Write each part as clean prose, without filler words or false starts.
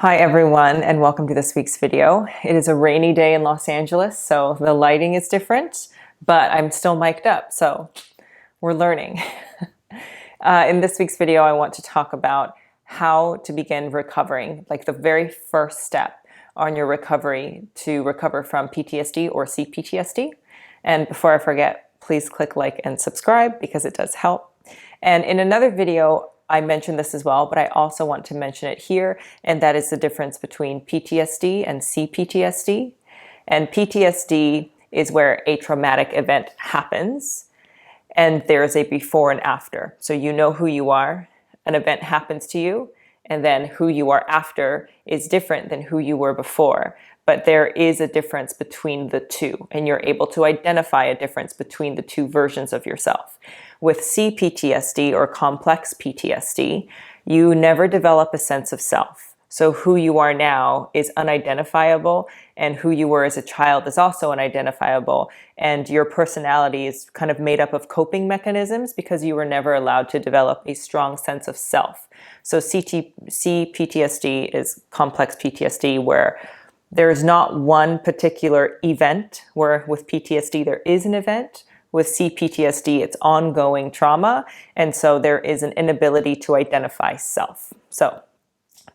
Hi everyone, and welcome to this week's video. It is a rainy day in Los Angeles, so the lighting is different, but I'm still mic'd up, so we're learning. In this week's video, I want to talk about how to begin recovering, like the very first step on your recovery to recover from PTSD or CPTSD. And before I forget, please click like and subscribe because it does help. And in another video, I mentioned this as well, but I also want to mention it here, and that is the difference between PTSD and CPTSD. And PTSD is where a traumatic event happens, and there's a before and after. So you know who you are, an event happens to you, and then who you are after is different than who you were before. But there is a difference between the two, and you're able to identify a difference between the two versions of yourself. With CPTSD or complex PTSD, you never develop a sense of self. So who you are now is unidentifiable, and who you were as a child is also unidentifiable. And your personality is kind of made up of coping mechanisms because you were never allowed to develop a strong sense of self. So CPTSD is complex PTSD, where there's not one particular event, where with PTSD there is an event. With CPTSD, it's ongoing trauma, and so there is an inability to identify self. So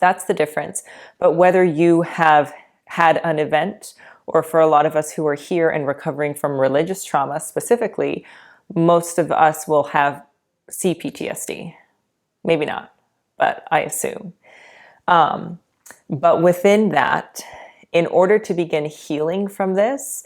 that's the difference. But whether you have had an event, or for a lot of us who are here and recovering from religious trauma specifically, most of us will have CPTSD. Maybe not, but I assume. But within that, in order to begin healing from this,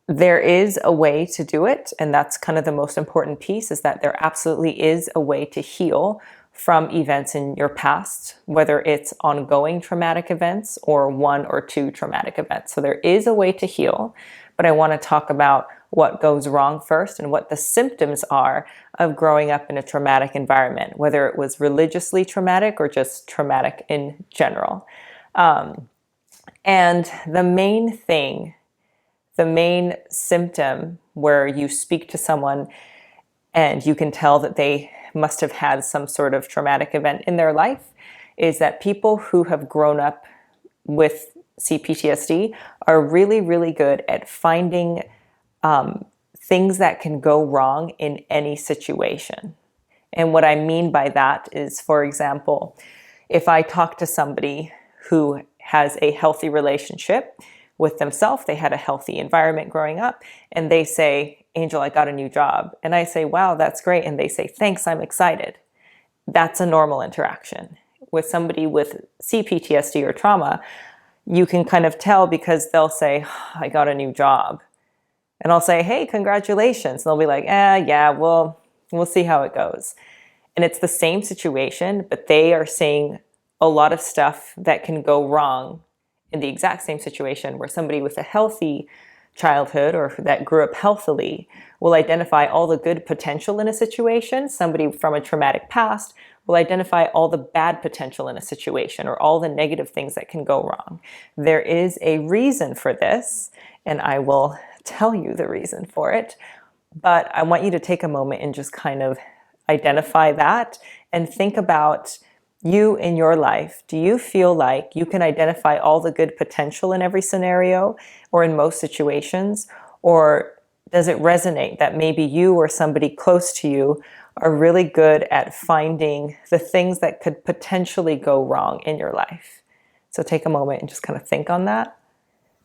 there is a way to do it, and that's kind of the most important piece, is that there absolutely is a way to heal from events in your past, whether it's ongoing traumatic events or one or two traumatic events. So there is a way to heal, but I want to talk about what goes wrong first and what the symptoms are of growing up in a traumatic environment, whether it was religiously traumatic or just traumatic in general. And the main symptom where you speak to someone and you can tell that they must have had some sort of traumatic event in their life is that people who have grown up with CPTSD are really, really good at finding things that can go wrong in any situation. And what I mean by that is, for example, if I talk to somebody who has a healthy relationship with themselves, they had a healthy environment growing up, and they say, Angel, I got a new job. And I say, wow, that's great. And they say, thanks, I'm excited. That's a normal interaction. With somebody with CPTSD or trauma, you can kind of tell because they'll say, I got a new job. And I'll say, hey, congratulations. And they'll be like, yeah, well, we'll see how it goes. And it's the same situation, but they are saying a lot of stuff that can go wrong in the exact same situation, where somebody with a healthy childhood or that grew up healthily will identify all the good potential in a situation. Somebody from a traumatic past will identify all the bad potential in a situation or all the negative things that can go wrong. There is a reason for this, and I will tell you the reason for it. But I want you to take a moment and just kind of identify that and think about you in your life. Do you feel like you can identify all the good potential in every scenario or in most situations? Or does it resonate that maybe you or somebody close to you are really good at finding the things that could potentially go wrong in your life? So take a moment and just kind of think on that.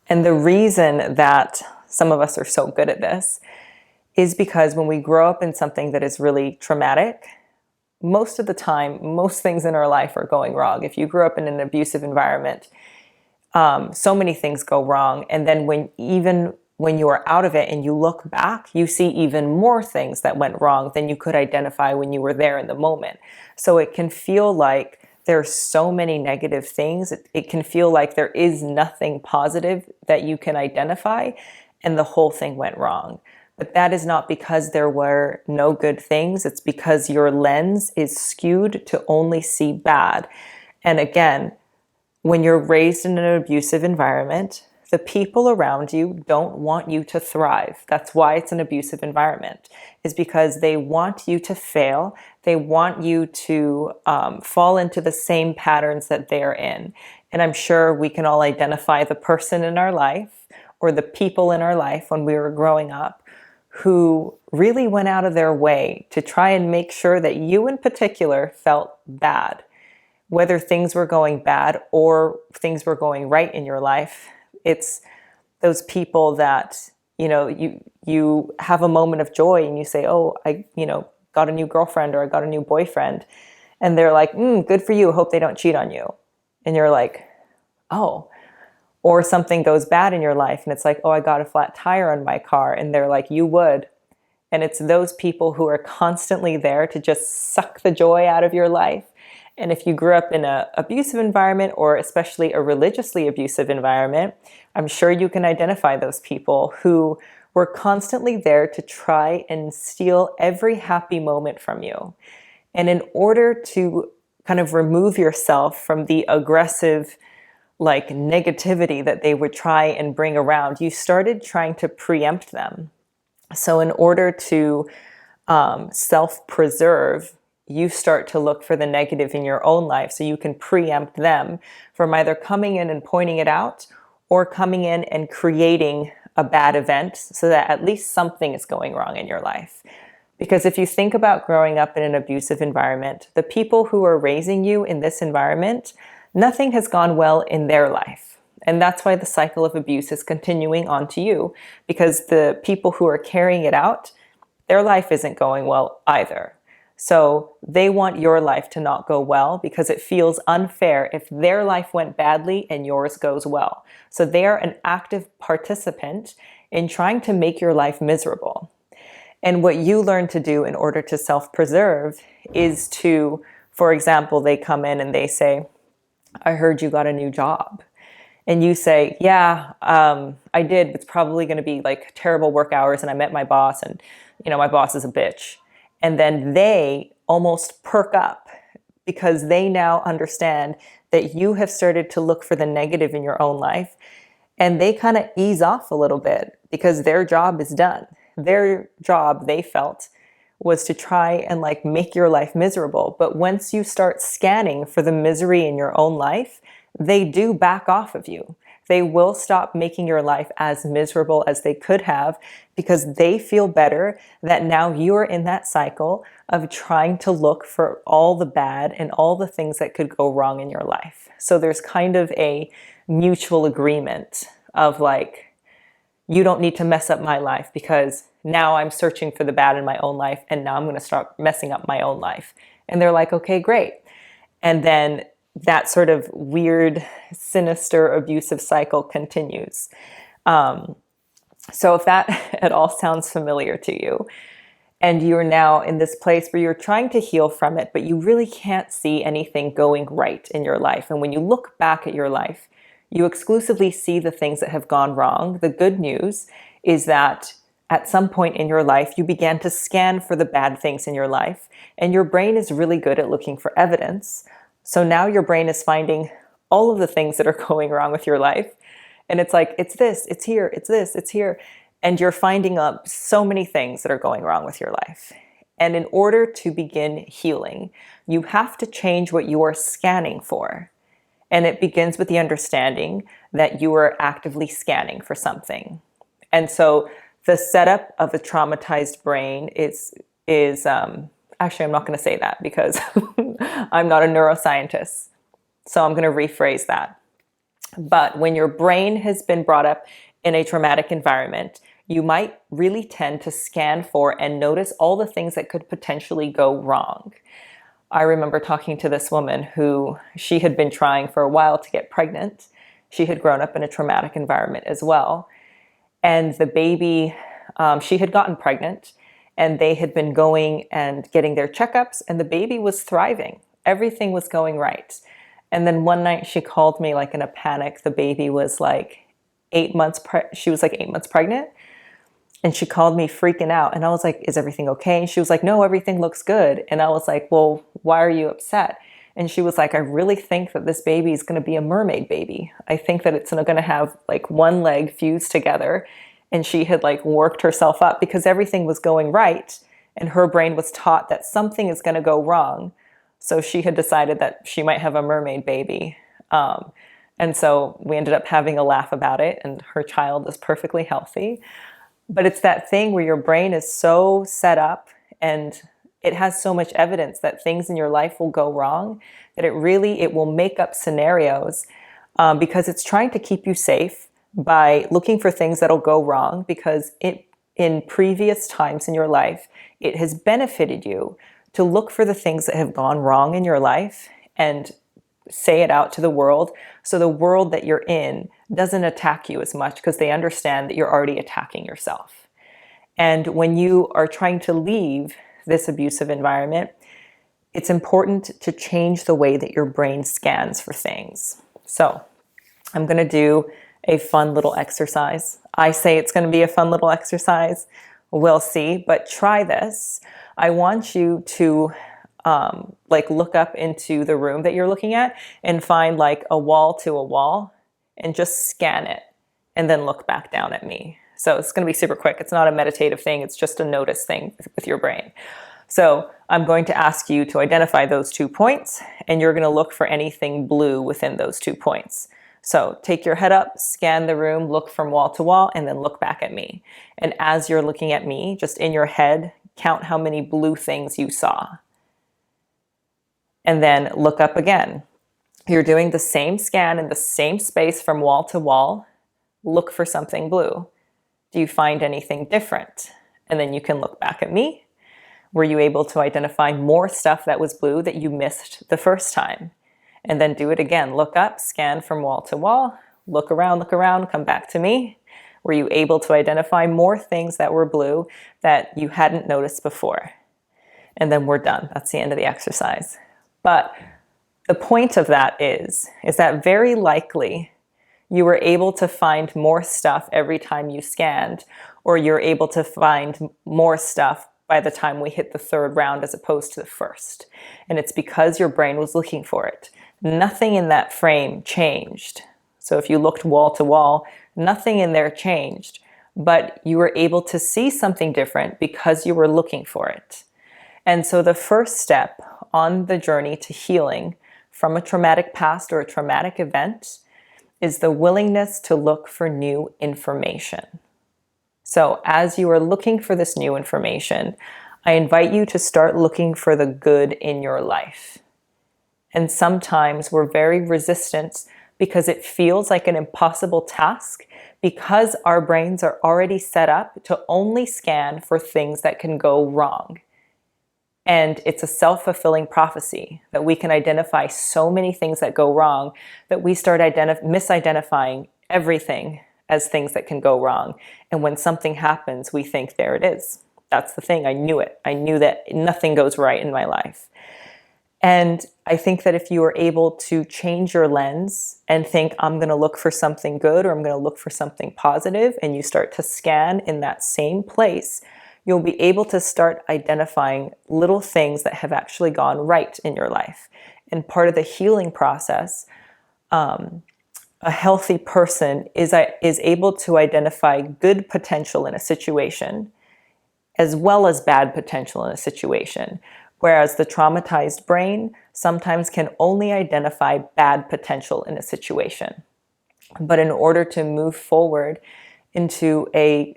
And the reason that some of us are so good at this is because when we grow up in something that is really traumatic, most of the time, most things in our life are going wrong. If you grew up in an abusive environment, so many things go wrong. And then when you are out of it and you look back, you see even more things that went wrong than you could identify when you were there in the moment. So it can feel like there's so many negative things. It can feel like there is nothing positive that you can identify, and the whole thing went wrong. But that is not because there were no good things. It's because your lens is skewed to only see bad. And again, when you're raised in an abusive environment, The people around you don't want you to thrive. That's why it's an abusive environment, is because they want you to fail. They want you to fall into the same patterns that they're in. And I'm sure we can all identify the person in our life or the people in our life when we were growing up who really went out of their way to try and make sure that you in particular felt bad. Whether things were going bad or things were going right in your life, it's those people that, you have a moment of joy and you say, oh, I got a new girlfriend or I got a new boyfriend. And they're like, good for you. Hope they don't cheat on you. And you're like, oh. Or something goes bad in your life and it's like, oh, I got a flat tire on my car. And they're like, you would. And it's those people who are constantly there to just suck the joy out of your life. And if you grew up in an abusive environment, or especially a religiously abusive environment, I'm sure you can identify those people who were constantly there to try and steal every happy moment from you. And in order to kind of remove yourself from the aggressive, negativity that they would try and bring around, you started trying to preempt them. So in order to self-preserve, you start to look for the negative in your own life so you can preempt them from either coming in and pointing it out or coming in and creating a bad event so that at least something is going wrong in your life. Because if you think about growing up in an abusive environment, the people who are raising you in this environment, nothing has gone well in their life. And that's why the cycle of abuse is continuing on to you, because the people who are carrying it out, their life isn't going well either. So they want your life to not go well because it feels unfair if their life went badly and yours goes well. So they are an active participant in trying to make your life miserable. And what you learn to do in order to self-preserve is to, for example, they come in and they say, I heard you got a new job. And you say, yeah, I did. It's probably going to be like terrible work hours. And I met my boss and, my boss is a bitch. And then they almost perk up because they now understand that you have started to look for the negative in your own life. And they kind of ease off a little bit because their job is done. Their job, they felt, was to try and make your life miserable. But once you start scanning for the misery in your own life, they do back off of you. They will stop making your life as miserable as they could have because they feel better that now you're in that cycle of trying to look for all the bad and all the things that could go wrong in your life. So there's kind of a mutual agreement of you don't need to mess up my life because now I'm searching for the bad in my own life and now I'm going to start messing up my own life. And they're like, okay, great. And then that sort of weird, sinister, abusive cycle continues. So if that at all sounds familiar to you, and you're now in this place where you're trying to heal from it, but you really can't see anything going right in your life. And when you look back at your life, you exclusively see the things that have gone wrong. The good news is that at some point in your life, you began to scan for the bad things in your life, and your brain is really good at looking for evidence. So now your brain is finding all of the things that are going wrong with your life. And it's like, it's this, it's here, it's this, it's here. And you're finding up so many things that are going wrong with your life. And in order to begin healing, you have to change what you are scanning for. And it begins with the understanding that you are actively scanning for something. And so the setup of a traumatized brain is actually, I'm not going to say that because I'm not a neuroscientist. So I'm going to rephrase that. But when your brain has been brought up in a traumatic environment, you might really tend to scan for and notice all the things that could potentially go wrong. I remember talking to this woman who she had been trying for a while to get pregnant. She had grown up in a traumatic environment as well. And the baby, she had gotten pregnant and they had been going and getting their checkups and the baby was thriving. Everything was going right. And then one night she called me in a panic. The baby was she was 8 months pregnant. And she called me freaking out. And I was like, is everything okay? And she was like, no, everything looks good. And I was like, well, why are you upset? And she was like, I really think that this baby is going to be a mermaid baby. I think that it's going to have like one leg fused together. And she had like worked herself up because everything was going right. And her brain was taught that something is going to go wrong. So she had decided that she might have a mermaid baby. And so we ended up having a laugh about it, and her child is perfectly healthy. But it's that thing where your brain is so set up and it has so much evidence that things in your life will go wrong that it will make up scenarios because it's trying to keep you safe by looking for things that'll go wrong, because in previous times in your life, it has benefited you to look for the things that have gone wrong in your life and say it out to the world, so the world that you're in doesn't attack you as much because they understand that you're already attacking yourself. And when you are trying to leave this abusive environment, it's important to change the way that your brain scans for things. So I'm going to do a fun little exercise. I say it's going to be a fun little exercise. We'll see, but try this. I want you to look up into the room that you're looking at and find like a wall to a wall and just scan it and then look back down at me. So it's going to be super quick. It's not a meditative thing. It's just a notice thing with your brain. So I'm going to ask you to identify those 2 points, and you're going to look for anything blue within those 2 points. So take your head up, scan the room, look from wall to wall, and then look back at me. And as you're looking at me, just in your head, count how many blue things you saw. And then look up again. You're doing the same scan in the same space from wall to wall. Look for something blue. Do you find anything different? And then you can look back at me. Were you able to identify more stuff that was blue that you missed the first time? And then do it again. Look up, scan from wall to wall, look around, come back to me. Were you able to identify more things that were blue that you hadn't noticed before? And then we're done. That's the end of the exercise. But the point of that is that very likely you were able to find more stuff every time you scanned, or you're able to find more stuff by the time we hit the 3rd round as opposed to the 1st. And it's because your brain was looking for it. Nothing in that frame changed. So if you looked wall to wall, nothing in there changed, but you were able to see something different because you were looking for it. And so the first step on the journey to healing from a traumatic past or a traumatic event is the willingness to look for new information. So as you are looking for this new information, I invite you to start looking for the good in your life. And sometimes we're very resistant because it feels like an impossible task, because our brains are already set up to only scan for things that can go wrong. And it's a self-fulfilling prophecy that we can identify so many things that go wrong that we start misidentifying everything as things that can go wrong. And when something happens, we think, there it is. That's the thing. I knew it. I knew that nothing goes right in my life. And I think that if you are able to change your lens and think, I'm going to look for something good, or I'm going to look for something positive, and you start to scan in that same place, you'll be able to start identifying little things that have actually gone right in your life. And part of the healing process, a healthy person is able to identify good potential in a situation as well as bad potential in a situation. Whereas the traumatized brain sometimes can only identify bad potential in a situation. But in order to move forward into a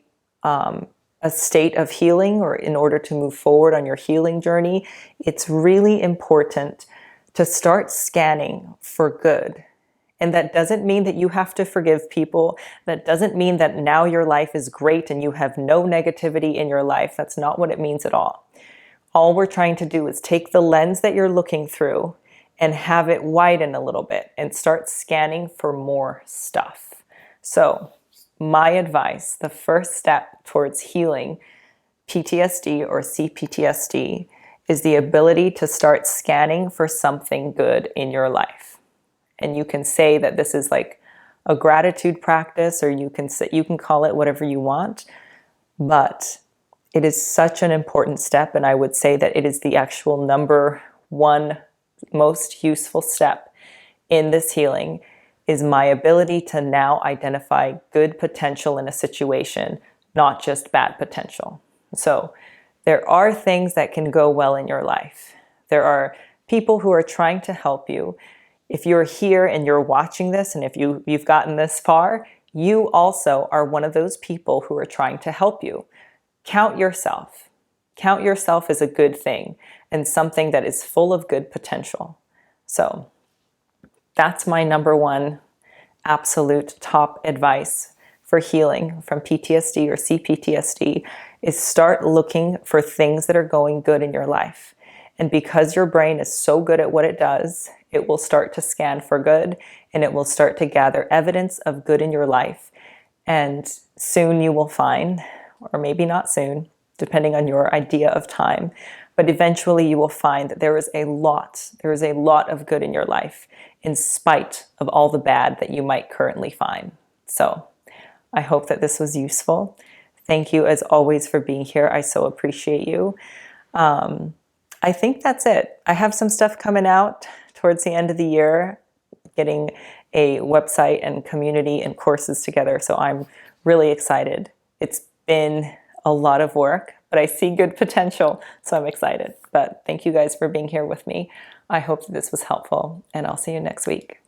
state of healing, or in order to move forward on your healing journey, it's really important to start scanning for good. And that doesn't mean that you have to forgive people. That doesn't mean that now your life is great and you have no negativity in your life. That's not what it means at all. All we're trying to do is take the lens that you're looking through and have it widen a little bit and start scanning for more stuff. So my advice, the first step towards healing PTSD or CPTSD is the ability to start scanning for something good in your life. And you can say that this is like a gratitude practice, or you can call it whatever you want, but it is such an important step, and I would say that it is the actual number one most useful step in this healing is my ability to now identify good potential in a situation, not just bad potential. So there are things that can go well in your life. There are people who are trying to help you. If you're here and you're watching this, and if you've gotten this far, you also are one of those people who are trying to help you. Count yourself. Count yourself as a good thing and something that is full of good potential. So that's my number one absolute top advice for healing from PTSD or CPTSD is start looking for things that are going good in your life. And because your brain is so good at what it does, it will start to scan for good and it will start to gather evidence of good in your life. And soon you will find, or maybe not soon, depending on your idea of time, but eventually you will find that there is a lot of good in your life in spite of all the bad that you might currently find. So I hope that this was useful. Thank you as always for being here. I so appreciate you. I think that's it. I have some stuff coming out towards the end of the year, getting a website and community and courses together. So I'm really excited. It's been a lot of work, but I see good potential, so I'm excited. But thank you guys for being here with me. I hope that this was helpful, and I'll see you next week.